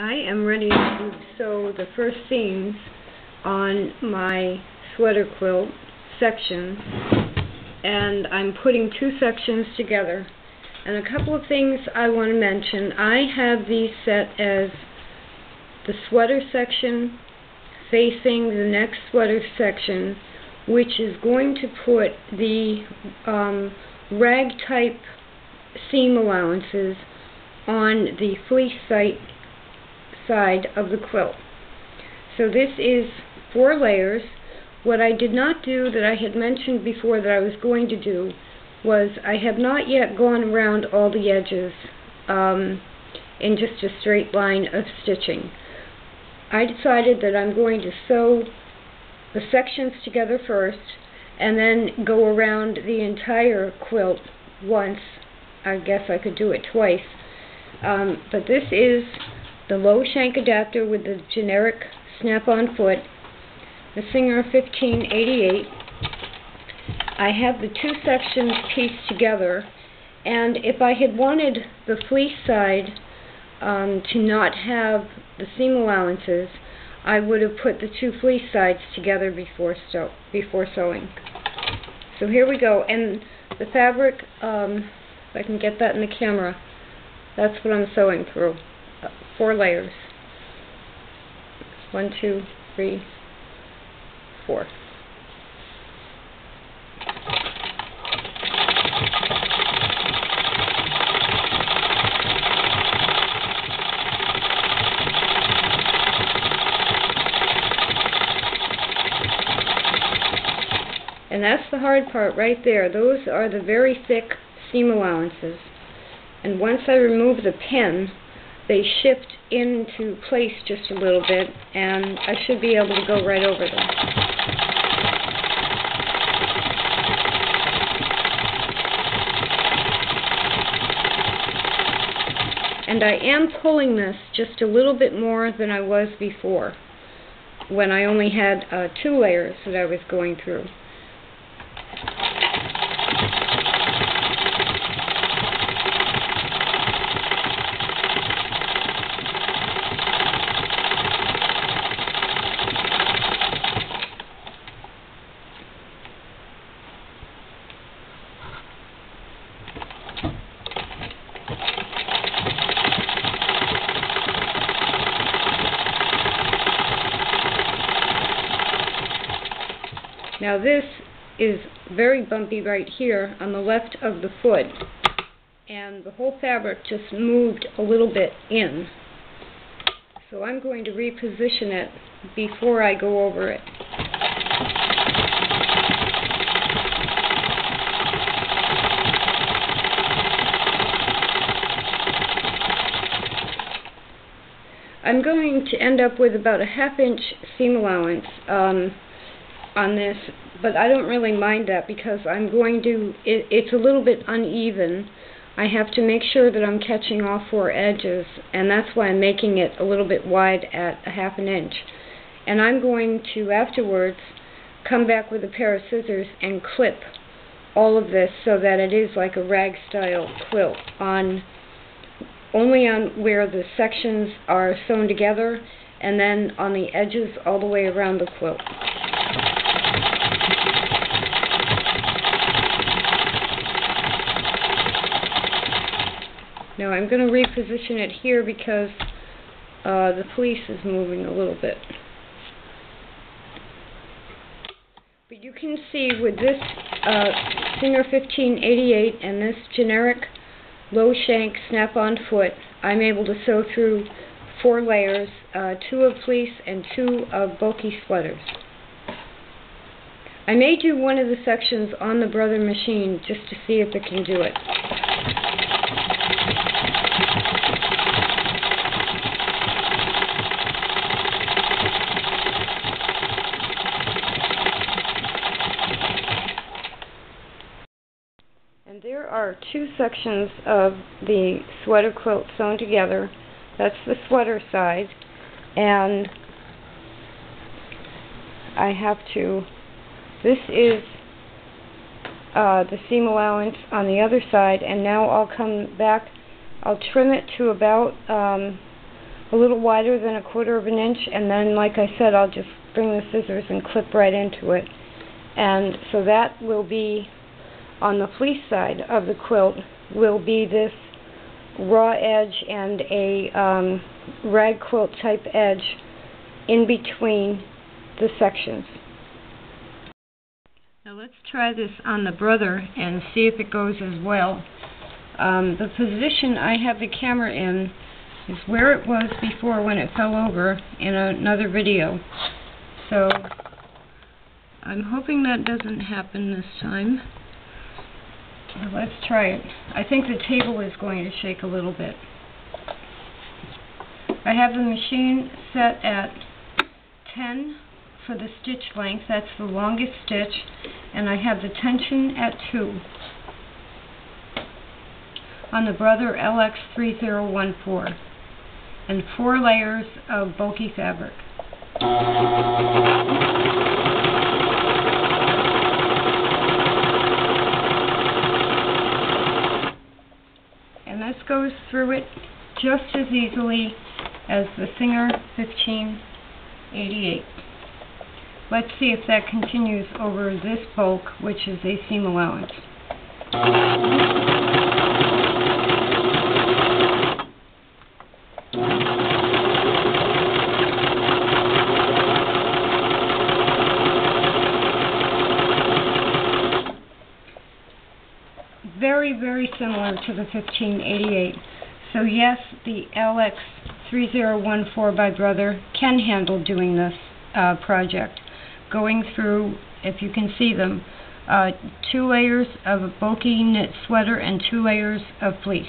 I am ready to sew the first seams on my sweater quilt sections, and I'm putting two sections together. And a couple of things I want to mention. I have these set as the sweater section facing the next sweater section, which is going to put the rag type seam allowances on the fleece side of the quilt. So this is 4 layers. What I did not do that I had mentioned before that I was going to do was I have not yet gone around all the edges in just a straight line of stitching. I decided that I'm going to sew the sections together first and then go around the entire quilt once. I guess I could do it twice. But this is the low shank adapter with the generic snap-on foot, the Singer 1588. I have the two sections pieced together, and if I had wanted the fleece side to not have the seam allowances, I would have put the two fleece sides together before sewing. So here we go, and the fabric, if I can get that in the camera, that's what I'm sewing through. 4 layers. 1, 2, 3, 4. And that's the hard part right there. Those are the very thick seam allowances. And once I remove the pin, they shift into place just a little bit, and I should be able to go right over them. And I am pulling this just a little bit more than I was before, when I only had 2 layers that I was going through. Now this is very bumpy right here on the left of the foot, and the whole fabric just moved a little bit in. So I'm going to reposition it before I go over it. I'm going to end up with about a 1/2 inch seam allowance on this, but I don't really mind that because I'm going to, it's a little bit uneven. I have to make sure that I'm catching all 4 edges, and that's why I'm making it a little bit wide at a 1/2 inch. And I'm going to afterwards come back with a pair of scissors and clip all of this so that it is like a rag style quilt, only on where the sections are sewn together, and then on the edges all the way around the quilt. Now I'm going to reposition it here because the fleece is moving a little bit. But you can see with this Singer 1588 and this generic low shank snap-on foot, I'm able to sew through 4 layers, 2 of fleece and 2 of bulky sweaters. I may do one of the sections on the Brother machine just to see if it can do it. And there are 2 sections of the sweater quilt sewn together. That's the sweater side, and I have to, this is the seam allowance on the other side, and now I'll come back, I'll trim it to about a little wider than 1/4 of an inch, and then, like I said, I'll just bring the scissors and clip right into it. And so that will be, on the fleece side of the quilt, will be this raw edge and a rag quilt type edge in between the sections. Now let's try this on the Brother and see if it goes as well. The position I have the camera in is where it was before when it fell over in another video. So I'm hoping that doesn't happen this time. Let's try it. I think the table is going to shake a little bit. I have the machine set at 10 for the stitch length. That's the longest stitch. And I have the tension at 2 on the Brother LX3014. And 4 layers of bulky fabric. And this goes through it just as easily as the Singer 1588. Let's see if that continues over this bulk, which is a seam allowance. Very, very similar to the 1588. So yes, the LX3014 by Brother can handle doing this project. Going through, if you can see them, 2 layers of a bulky knit sweater and 2 layers of fleece.